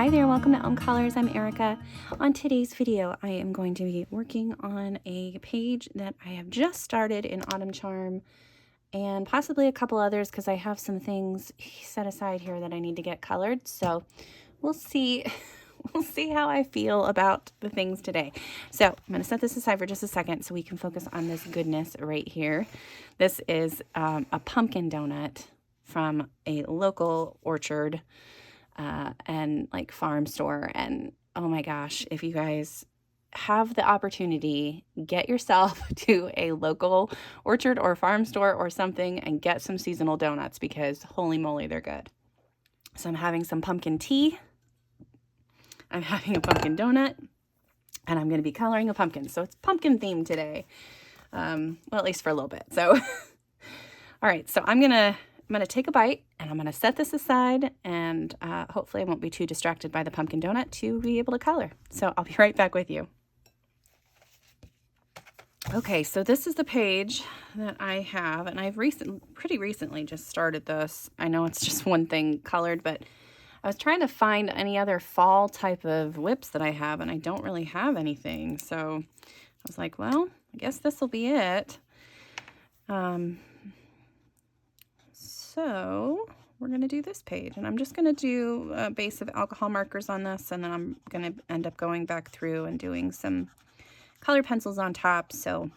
Hi there, welcome to Elm Colors. I'm Erica. On today's video, I am going to be working on a page that I have just started in Autumn Charm and possibly a couple others because I have some things set aside here that I need to get colored. So we'll see. We'll see how I feel about the things today. So I'm going to set this aside for just a second so we can focus on this goodness right here. This is a pumpkin donut from a local orchard and like farm store. And oh my gosh, if you guys have the opportunity, get yourself to a local orchard or farm store or something and get some seasonal donuts because holy moly, they're good. So I'm having some pumpkin tea. I'm having a pumpkin donut, and I'm going to be coloring a pumpkin. So it's pumpkin themed today. Well, at least for a little bit. So, all right. So I'm going to take a bite and I'm going to set this aside, and hopefully I won't be too distracted by the pumpkin donut to be able to color. So I'll be right back with you. Okay, so this is the page that I have, and I've pretty recently just started this. I know it's just one thing colored, but I was trying to find any other fall type of whips that I have, and I don't really have anything. So I was like, well, I guess this will be it. So we're going to do this page, and I'm just going to do a base of alcohol markers on this, and then I'm going to end up going back through and doing some color pencils on top. So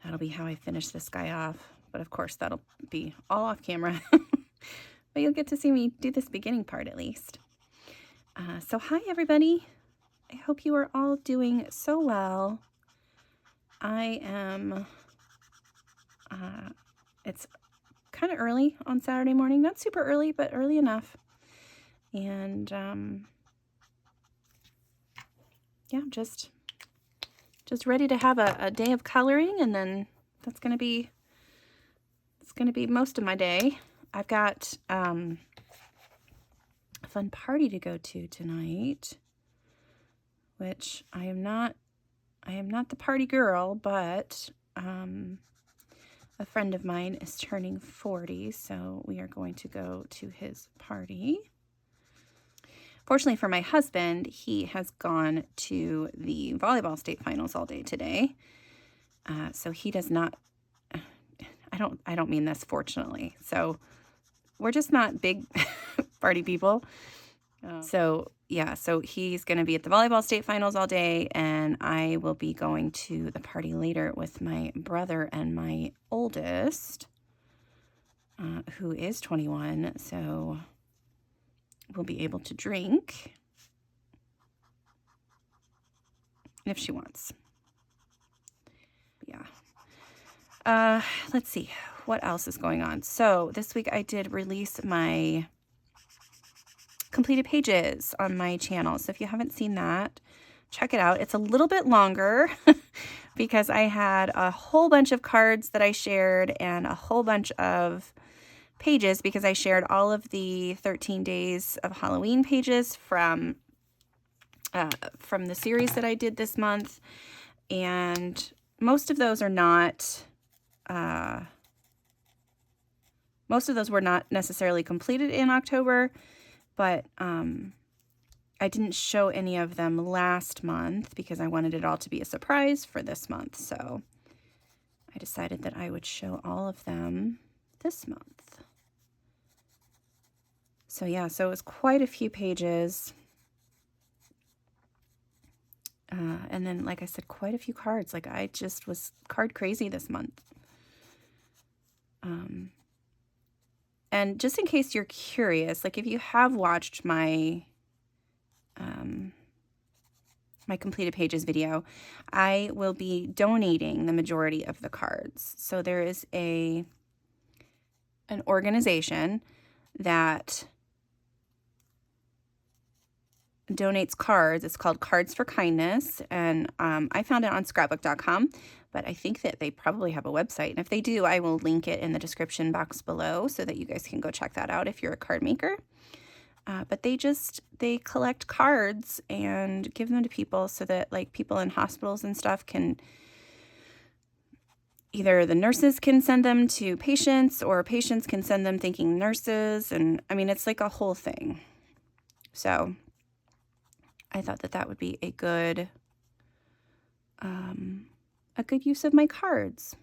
that'll be how I finish this guy off. But of course, that'll be all off camera. But you'll get to see me do this beginning part at least. So hi everybody. I hope you are all doing so well. I am, it's kind of early on Saturday morning. Not super early, but early enough. And yeah, just ready to have a day of coloring, and then that's going to be, most of my day. I've got a fun party to go to tonight, which I am not the party girl, but a friend of mine is turning 40, so we are going to go to his party. Fortunately for my husband, he has gone to the volleyball state finals all day today, so he does not. I don't mean this fortunately. So we're just not big party people. So yeah, so he's going to be at the volleyball state finals all day, and I will be going to the party later with my brother and my oldest, who is 21, so we'll be able to drink if she wants. Yeah. Let's see what else is going on. So this week I did release my completed pages on my channel. So if you haven't seen that, check it out. It's a little bit longer because I had a whole bunch of cards that I shared and a whole bunch of pages because I shared all of the 13 days of Halloween pages from the series that I did this month. And most of those are not, most of those were not necessarily completed in October, but I didn't show any of them last month because I wanted it all to be a surprise for this month. So I decided that I would show all of them this month. So yeah, so it was quite a few pages. And then, like I said, quite a few cards. Like I just was card crazy this month. And just in case you're curious, like if you have watched my my completed pages video, I will be donating the majority of the cards. So there is an organization that donates cards. It's called Cards for Kindness, and I found it on scrapbook.com, but I think that they probably have a website, and if they do, I will link it in the description box below so that you guys can go check that out if you're a card maker. But they collect cards and give them to people so that like people in hospitals and stuff can either the nurses can send them to patients or patients can send them thanking nurses. And I mean, it's like a whole thing. So I thought that that would be a good use of my cards.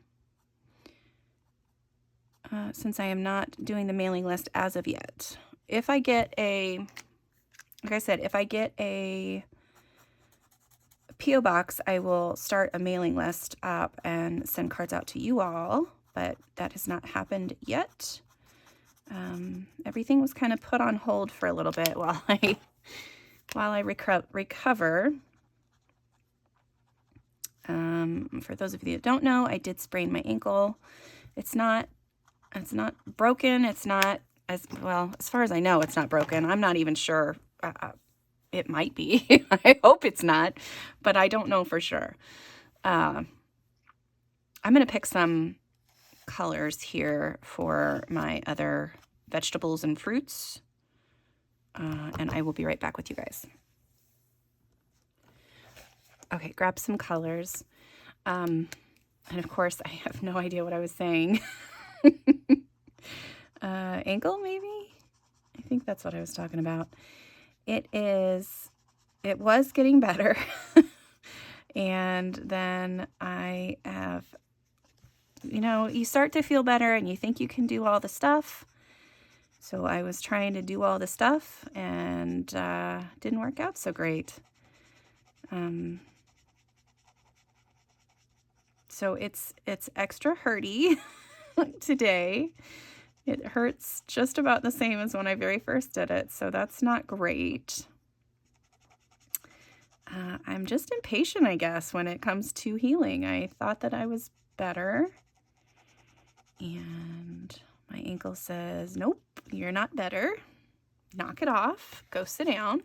Since I am not doing the mailing list as of yet. If I get like I said, if I get a P.O. box, I will start a mailing list up and send cards out to you all, but that has not happened yet. Everything was kind of put on hold for a little bit while I recover. For those of you that don't know, I did sprain my ankle. It's not broken. It's not, as far as I know, it's not broken. I'm not even sure. It might be. I hope it's not, but I don't know for sure. I'm going to pick some colors here for my other vegetables and fruits, and I will be right back with you guys. Okay, grab some colors. And of course, I have no idea what I was saying. Ankle, maybe? I think that's what I was talking about. It was getting better. And then I have, you start to feel better and you think you can do all the stuff. So I was trying to do all the stuff and didn't work out so great. So it's extra hurty today. It hurts just about the same as when I very first did it, so that's not great. I'm just impatient, I guess, when it comes to healing. I thought that I was better, and my ankle says, nope, you're not better. Knock it off. Go sit down.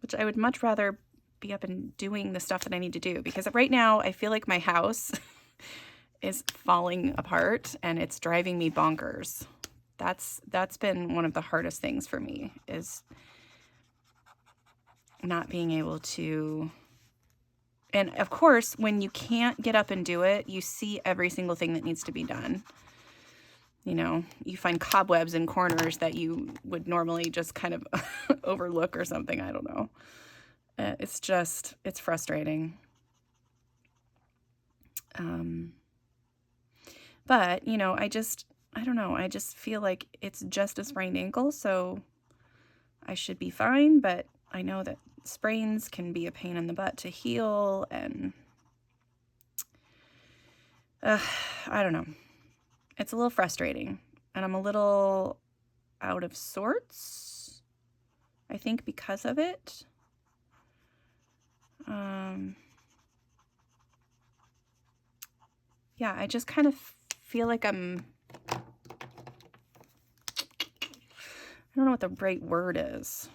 Which I would much rather be up and doing the stuff that I need to do, because right now I feel like my house is falling apart and it's driving me bonkers. That's been one of the hardest things for me, is not being able to. And of course, when you can't get up and do it, you see every single thing that needs to be done. You find cobwebs in corners that you would normally just kind of overlook or something. I don't know. It's frustrating. But, I don't know. I just feel like it's just a sprained ankle, so I should be fine. But I know that sprains can be a pain in the butt to heal, and I don't know. It's a little frustrating, and I'm a little out of sorts, I think, because of it. Yeah, I just kind of feel like I don't know what the right word is.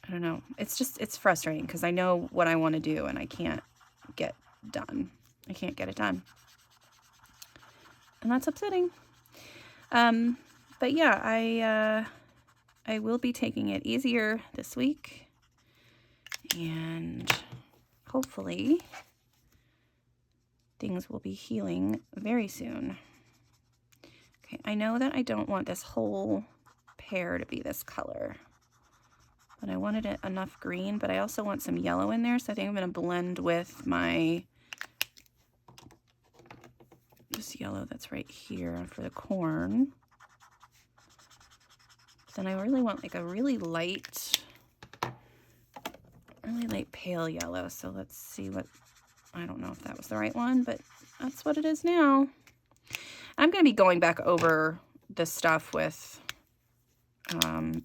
I don't know. It's frustrating because I know what I want to do and I can't get done. I can't get it done. And that's upsetting. But yeah, I will be taking it easier this week. And hopefully things will be healing very soon. Okay, I know that I don't want this whole pear to be this color, but I wanted it enough green, but I also want some yellow in there, so I think I'm going to blend with this yellow that's right here for the corn. Then I really want like a really light pale yellow. So let's see I don't know if that was the right one, but that's what it is now. I'm going to be going back over this stuff with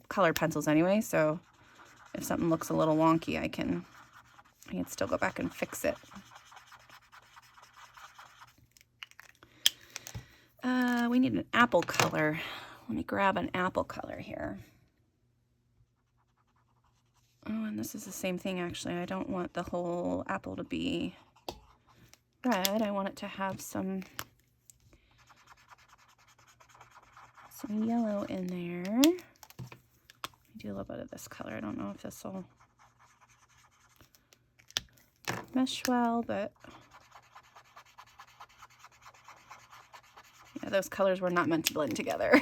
colored pencils anyway, so if something looks a little wonky, I can still go back and fix it. We need an apple color. Let me grab an apple color here. Oh, and this is the same thing, actually. I don't want the whole apple to be red. I want it to have some yellow in there. I do a little bit of this color. I don't know if this will mesh well, but yeah, those colors were not meant to blend together.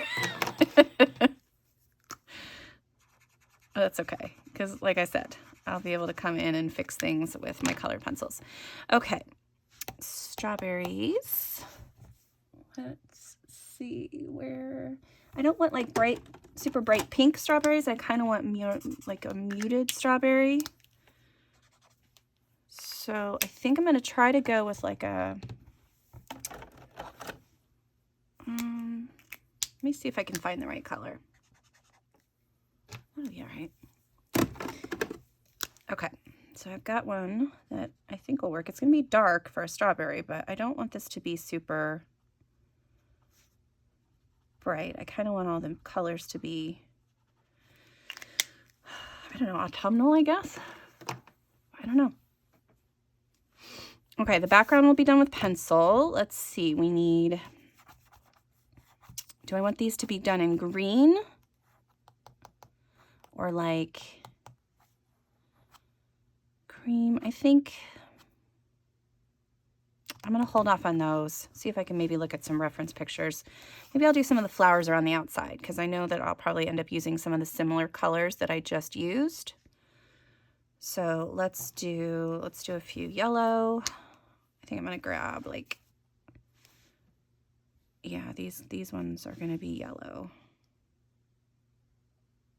That's okay, because like I said, I'll be able to come in and fix things with my colored pencils. Okay, strawberries. Let's see where, I don't want like bright, super bright pink strawberries. I kind of want like a muted strawberry. So I think I'm going to try to go with like a, let me see if I can find the right color. That'll be all right. Okay, so I've got one that I think will work. It's going to be dark for a strawberry, but I don't want this to be super bright. I kind of want all the colors to be, I don't know, autumnal, I guess. I don't know. Okay, the background will be done with pencil. Let's see, we need, do I want these to be done in green? Or like cream? I think I'm going to hold off on those. See if I can maybe look at some reference pictures. Maybe I'll do some of the flowers around the outside because I know that I'll probably end up using some of the similar colors that I just used. So let's do a few yellow. I think I'm going to grab like, yeah, these ones are going to be yellow.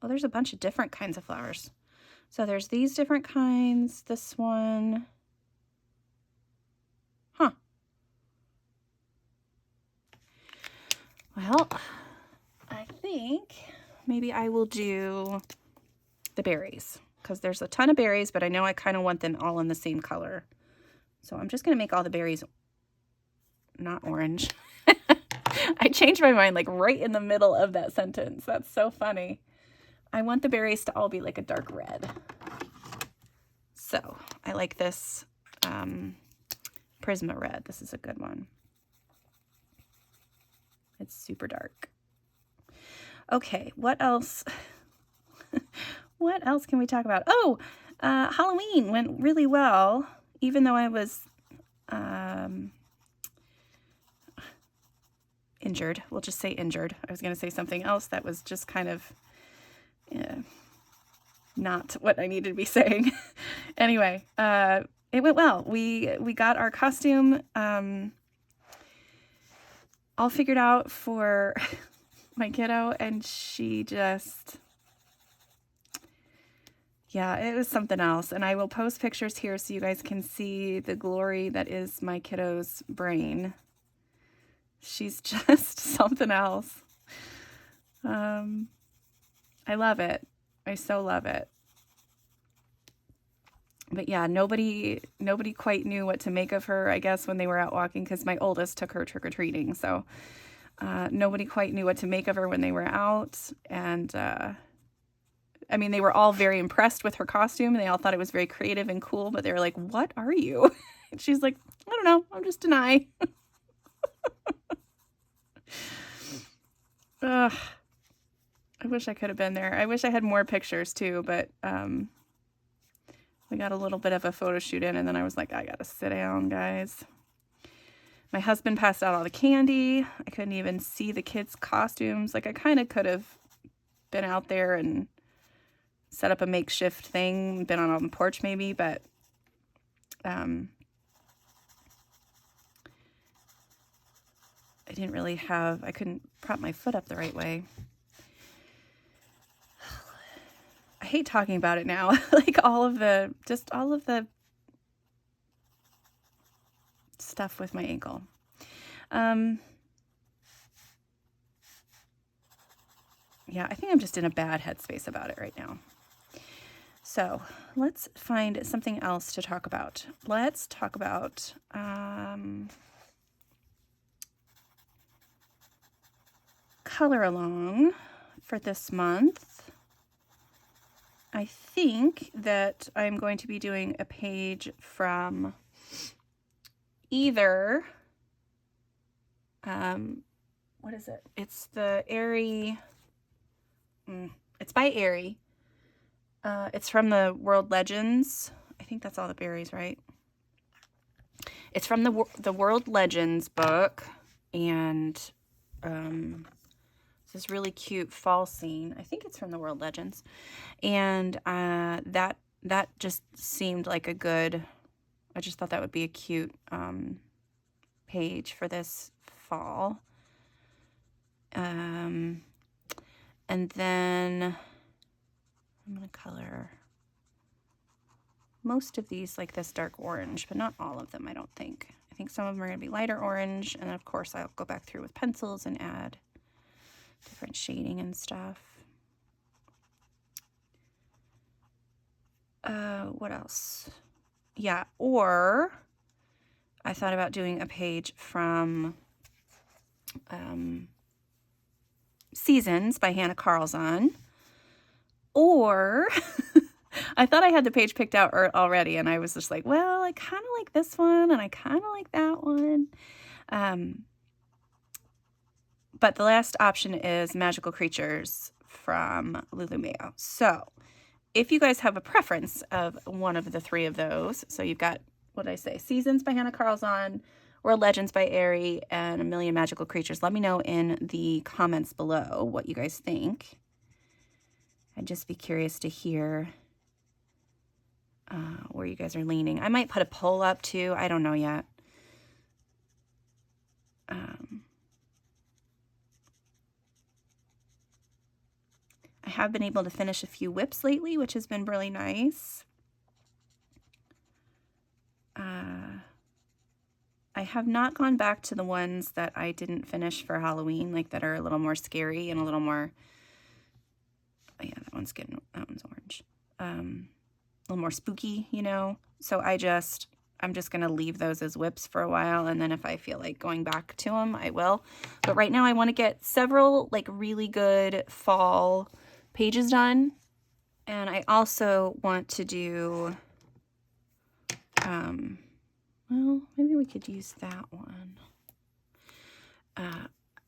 Oh, there's a bunch of different kinds of flowers. So there's these different kinds, this one. Huh. Well, I think maybe I will do the berries because there's a ton of berries, but I know I kind of want them all in the same color. So I'm just going to make all the berries not orange. I changed my mind like right in the middle of that sentence. That's so funny. I want the berries to all be like a dark red. So I like this Prisma red. This is a good one. It's super dark. Okay, what else? What else can we talk about? Oh, Halloween went really well, even though I was injured. We'll just say injured. I was going to say something else that was just kind of not what I needed to be saying. Anyway, it went well. We got our costume all figured out for my kiddo, and she just, yeah, it was something else. And I will post pictures here so you guys can see the glory that is my kiddo's brain. She's just something else. I love it. I so love it. But yeah, nobody quite knew what to make of her, I guess, when they were out walking, because my oldest took her trick-or-treating. So nobody quite knew what to make of her when they were out. And I mean, they were all very impressed with her costume, and they all thought it was very creative and cool, but they were like, "What are you?" And she's like, "I don't know. I'm just Denai." Ugh. I wish I could have been there. I wish I had more pictures too, but we got a little bit of a photo shoot in, and then I was like, I gotta sit down, guys. My husband passed out all the candy. I couldn't even see the kids' costumes. Like, I kind of could have been out there and set up a makeshift thing, been on the porch maybe, but I didn't really have, I couldn't prop my foot up the right way. I hate talking about it now. Like all of the stuff with my ankle. Yeah, I think I'm just in a bad headspace about it right now. So let's find something else to talk about. Let's talk about color along for this month. I think that I'm going to be doing a page from either, what is it? It's the Airy, it's by Airy, It's from the World Legends. I think that's all the berries, right? It's from the World Legends book, and it's this really cute fall scene. I think it's from the World Legends, and that just seemed like a good. I just thought that would be a cute page for this fall. And then I'm gonna color most of these like this dark orange, but not all of them, I don't think. I think some of them are gonna be lighter orange, and then of course I'll go back through with pencils and add different shading and stuff. What else? Yeah, or I thought about doing a page from Seasons by Hannah Carlzon, or I thought I had the page picked out already, and I was just like, well, I kind of like this one, and I kind of like that one. But the last option is Magical Creatures from Lulu Mayo. So if you guys have a preference of one of the three of those, so you've got, what did I say, Seasons by Hannah Carlzon, or Legends by Aerie, and A Million Magical Creatures, let me know in the comments below what you guys think. I'd just be curious to hear where you guys are leaning. I might put a poll up too. I don't know yet. I have been able to finish a few whips lately, which has been really nice. I have not gone back to the ones that I didn't finish for Halloween, like that are a little more scary and a little more, oh yeah, that one's orange. A little more spooky, you know? So I'm just going to leave those as whips for a while, and then if I feel like going back to them, I will. But right now I want to get several like really good fall pages done, and I also want to do, well, maybe we could use that one.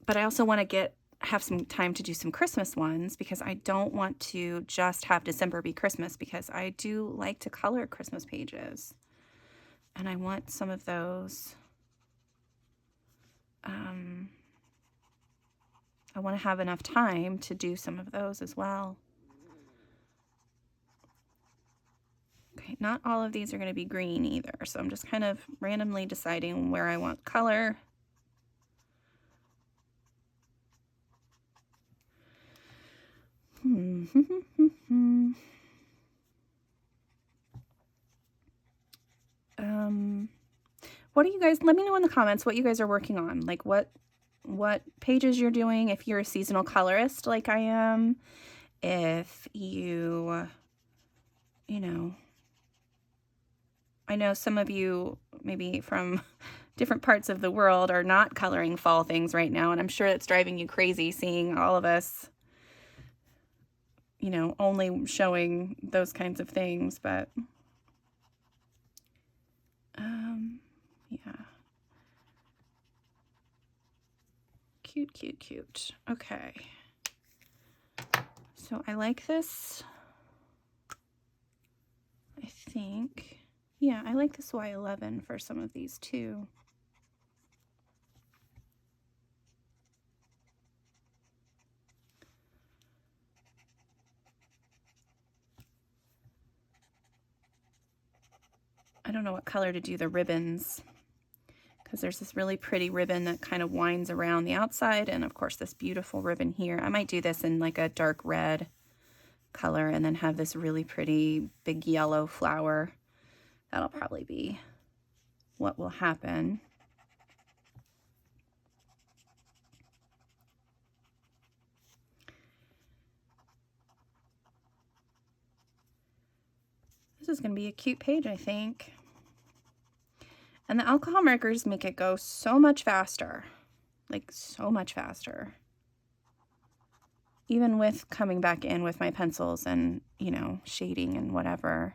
But I also want to have some time to do some Christmas ones, because I don't want to just have December be Christmas, because I do like to color Christmas pages. And I want some of those. I want to have enough time to do some of those as well. Okay, not all of these are going to be green either, so I'm just kind of randomly deciding where I want color. What do you guys, let me know in the comments what you guys are working on, like what pages you're doing, if you're a seasonal colorist like I am, if you know, I know some of you maybe from different parts of the world are not coloring fall things right now, and I'm sure it's driving you crazy seeing all of us, you know, only showing those kinds of things, but yeah. Cute, cute, cute. Okay. So I like this. I think, yeah, I like this Y11 for some of these too. I don't know what color to do the ribbons, because there's this really pretty ribbon that kind of winds around the outside, and of course this beautiful ribbon here. I might do this in like a dark red color and then have this really pretty big yellow flower. That'll probably be what will happen. This is going to be a cute page, I think. And the alcohol markers make it go so much faster, like so much faster. Even with coming back in with my pencils and, you know, shading and whatever.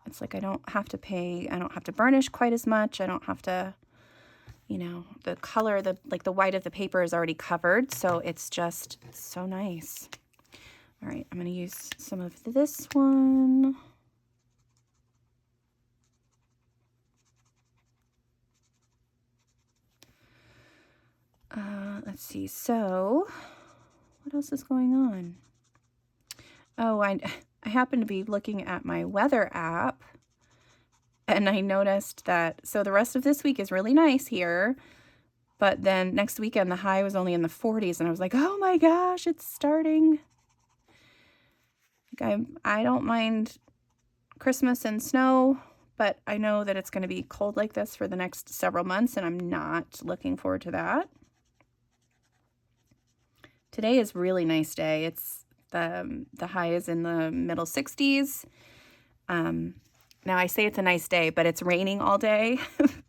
It's like I don't have to burnish quite as much. I don't have to, you know, the color, like the white of the paper is already covered, so it's just so nice. All right, I'm going to use some of this one. Let's see. So, what else is going on? Oh, I happen to be looking at my weather app, and I noticed that, so the rest of this week is really nice here, but then next weekend the high was only in the 40s, and I was like, oh my gosh, it's starting. Like, I don't mind Christmas and snow, but I know that it's going to be cold like this for the next several months, and I'm not looking forward to that. Today is a really nice day. It's the high is in the middle 60s. Now I say it's a nice day, but it's raining all day,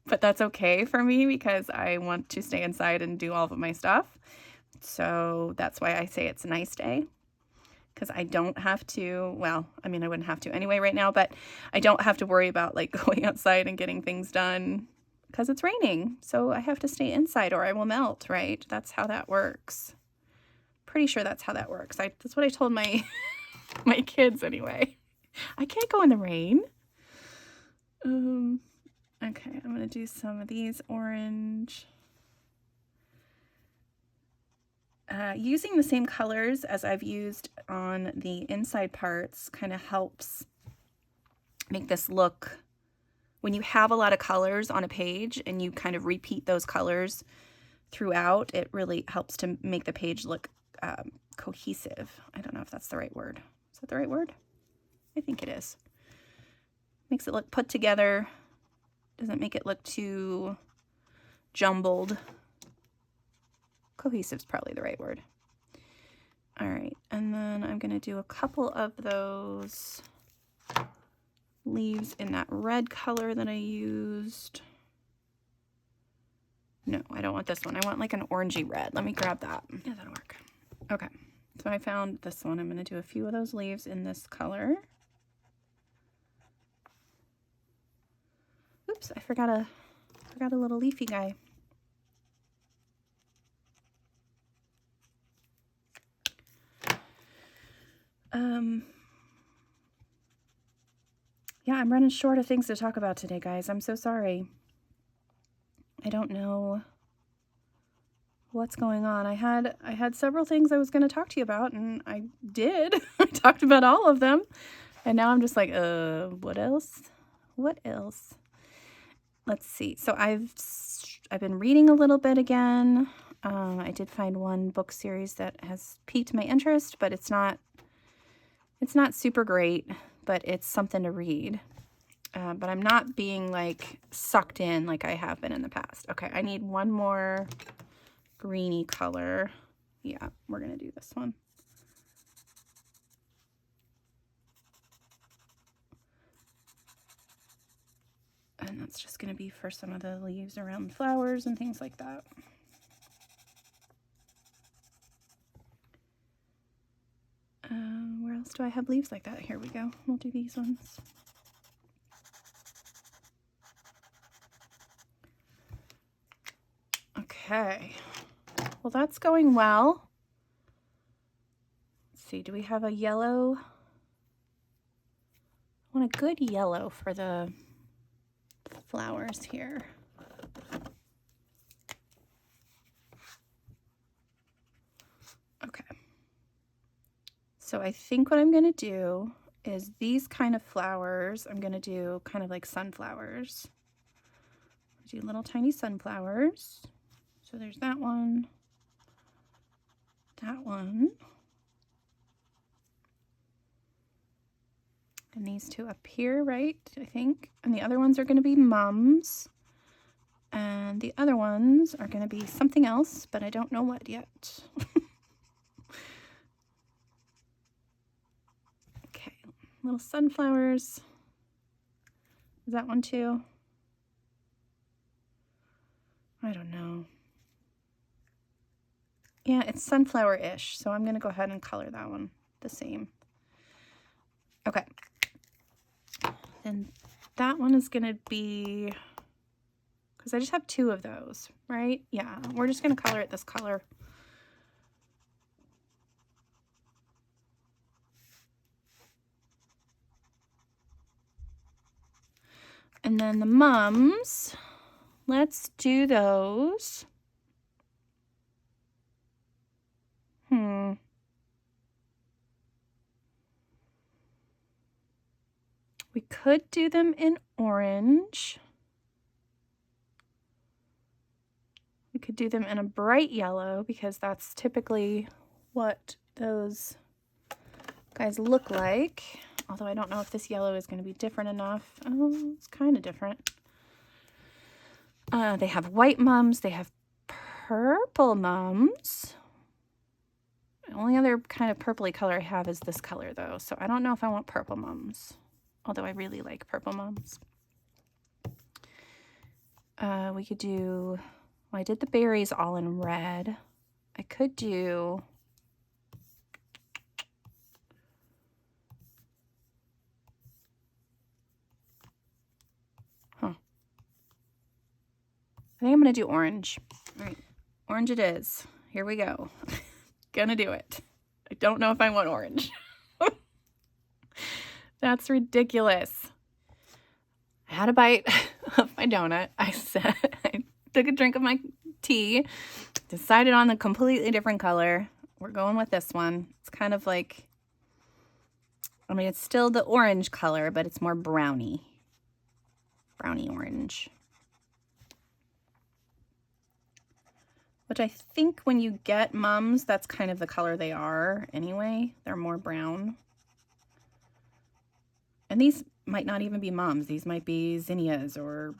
but that's okay for me because I want to stay inside and do all of my stuff. So that's why I say it's a nice day, because I don't have to, well, I mean, I wouldn't have to anyway right now, but I don't have to worry about like going outside and getting things done because it's raining. So I have to stay inside or I will melt, right? That's how that works. Pretty sure that's how that works. That's what I told my my kids anyway. I can't go in the rain. Okay, I'm gonna do some of these orange. Using the same colors as I've used on the inside parts kind of helps make this look, when you have a lot of colors on a page and you kind of repeat those colors throughout, it really helps to make the page look cohesive. I don't know if that's the right word. Is that the right word? I think it is. Makes it look put together. Doesn't make it look too jumbled. Cohesive is probably the right word. All right, and then I'm going to do a couple of those leaves in that red color that I used. No, I don't want this one. I want like an orangey red. Let me grab that. Yeah, that'll work. Okay, so I found this one. I'm going to do a few of those leaves in this color. Oops, I forgot a little leafy guy. Yeah, I'm running short of things to talk about today, guys. I'm so sorry. I don't know what's going on. I had several things I was going to talk to you about, and I did. I talked about all of them. And now I'm just like, what else? What else? Let's see. So I've been reading a little bit again. I did find one book series that has piqued my interest, but it's not super great, but it's something to read. But I'm not being like sucked in like I have been in the past. Okay, I need one more greeny color. Yeah, we're gonna do this one. And that's just gonna be for some of the leaves around the flowers and things like that. Where else do I have leaves like that? Here we go. We'll do these ones. Okay. Well, that's going well. Let's see, do we have a yellow? I want a good yellow for the flowers here. Okay. So I think what I'm going to do is these kind of flowers, I'm going to do kind of like sunflowers. Do little tiny sunflowers. So there's that one. That one. And these two up here, right? I think. And the other ones are going to be mums. And the other ones are going to be something else, but I don't know what yet. Okay, little sunflowers. Is that one too? I don't know. Yeah, it's sunflower-ish, so I'm going to go ahead and color that one the same. Okay. And that one is going to be, because I just have two of those, right? Yeah, we're just going to color it this color. And then the mums, let's do those. We could do them in orange. We could do them in a bright yellow because that's typically what those guys look like. Although I don't know if this yellow is going to be different enough. Oh, it's kind of different. They have white mums. They have purple mums. The only other kind of purpley color I have is this color though. So I don't know if I want purple mums. Although I really like purple mums. We could do, well, I did the berries all in red. I could do, I think I'm going to do orange. All right, orange it is. Here we go. Gonna do it. I don't know if I want orange. That's ridiculous. I had a bite of my donut. I took a drink of my tea, decided on a completely different color. We're going with this one. It's kind of like, I mean, it's still the orange color, but it's more browny. Browny orange. Which I think when you get mums, that's kind of the color they are anyway. They're more brown. And these might not even be mums. These might be zinnias, or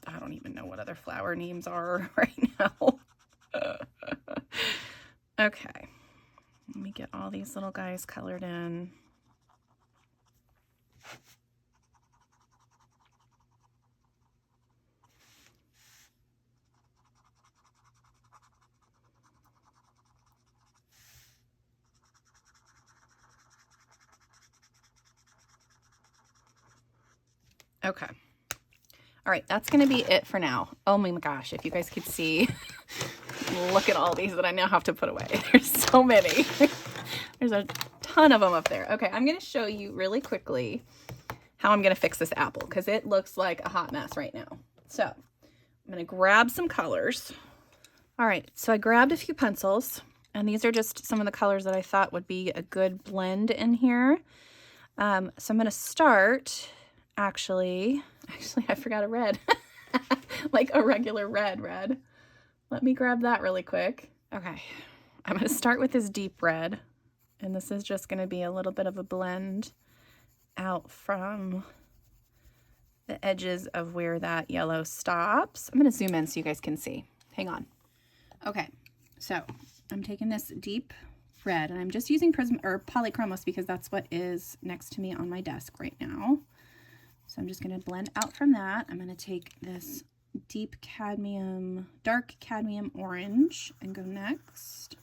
I don't even know what other flower names are right now. Okay. Let me get all these little guys colored in. Okay. All right, that's going to be it for now. Oh my gosh, if you guys could see, look at all these that I now have to put away. There's so many. There's a ton of them up there. Okay, I'm going to show you really quickly how I'm going to fix this apple because it looks like a hot mess right now. So I'm going to grab some colors. All right, so I grabbed a few pencils, and these are just some of the colors that I thought would be a good blend in here. So I'm going to start... Actually, I forgot a red, like a regular red. Let me grab that really quick. Okay, I'm going to start with this deep red, and this is just going to be a little bit of a blend out from the edges of where that yellow stops. I'm going to zoom in so you guys can see. Hang on. Okay, so I'm taking this deep red, and I'm just using Prism or Polychromos because that's what is next to me on my desk right now. So I'm just going to blend out from that. I'm going to take this deep cadmium, dark cadmium orange and go next.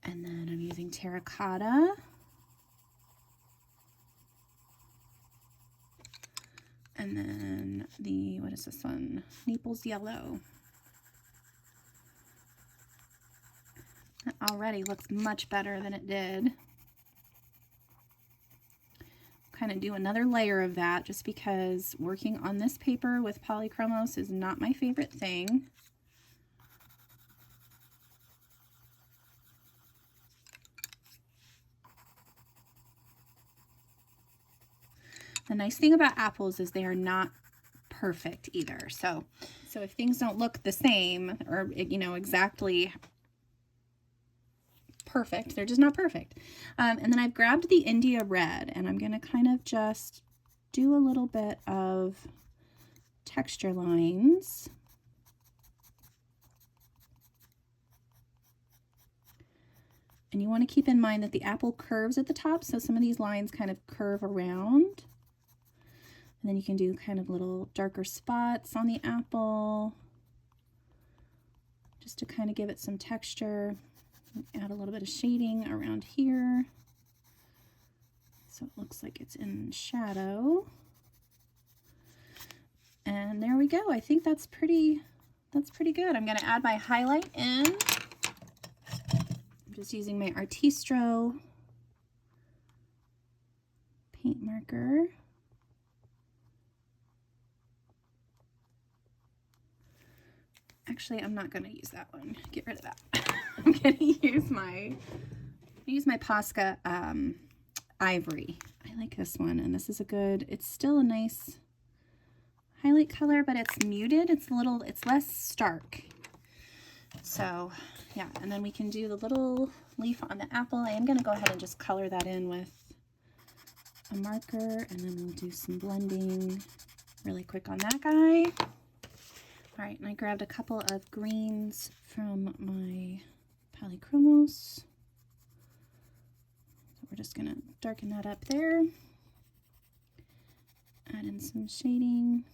And then I'm using terracotta. And then what is this one? Naples yellow. That already looks much better than it did. Kind of do another layer of that just because working on this paper with Polychromos is not my favorite thing. The nice thing about apples is they are not perfect either. So if things don't look the same or, you know, exactly perfect, they're just not perfect. And then I've grabbed the India red, and I'm going to kind of just do a little bit of texture lines. And you want to keep in mind that the apple curves at the top, so some of these lines kind of curve around. And then you can do kind of little darker spots on the apple just to kind of give it some texture. Add a little bit of shading around here so it looks like it's in shadow. And there we go. I think that's pretty good. I'm going to add my highlight in. I'm just using my Artistro paint marker. Actually, I'm not going to use that one. Get rid of that. I'm going to use my Posca Ivory. I like this one, and this is a good, it's still a nice highlight color, but it's muted. It's less stark. So yeah, and then we can do the little leaf on the apple. I am going to go ahead and just color that in with a marker, and then we'll do some blending really quick on that guy. All right, and I grabbed a couple of greens from my Polychromos. So we're just going to darken that up there. Add in some shading.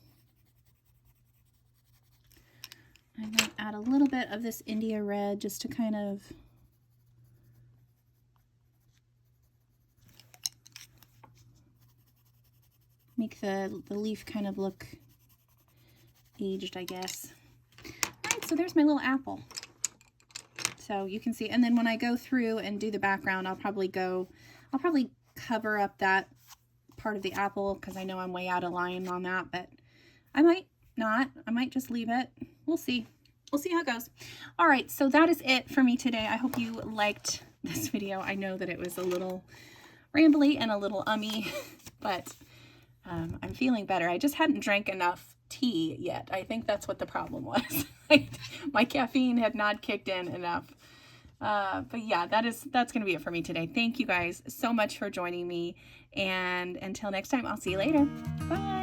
I might add a little bit of this India red just to kind of make the leaf kind of look aged, I guess. All right, so there's my little apple. So you can see, and then when I go through and do the background, I'll probably cover up that part of the apple because I know I'm way out of line on that, but I might not. I might just leave it. We'll see. We'll see how it goes. All right, so that is it for me today. I hope you liked this video. I know that it was a little rambly and a little ummy, but I'm feeling better. I just hadn't drank enough tea yet. I think that's what the problem was. My caffeine had not kicked in enough. But yeah, that's going to be it for me today. Thank you guys so much for joining me. And until next time, I'll see you later. Bye.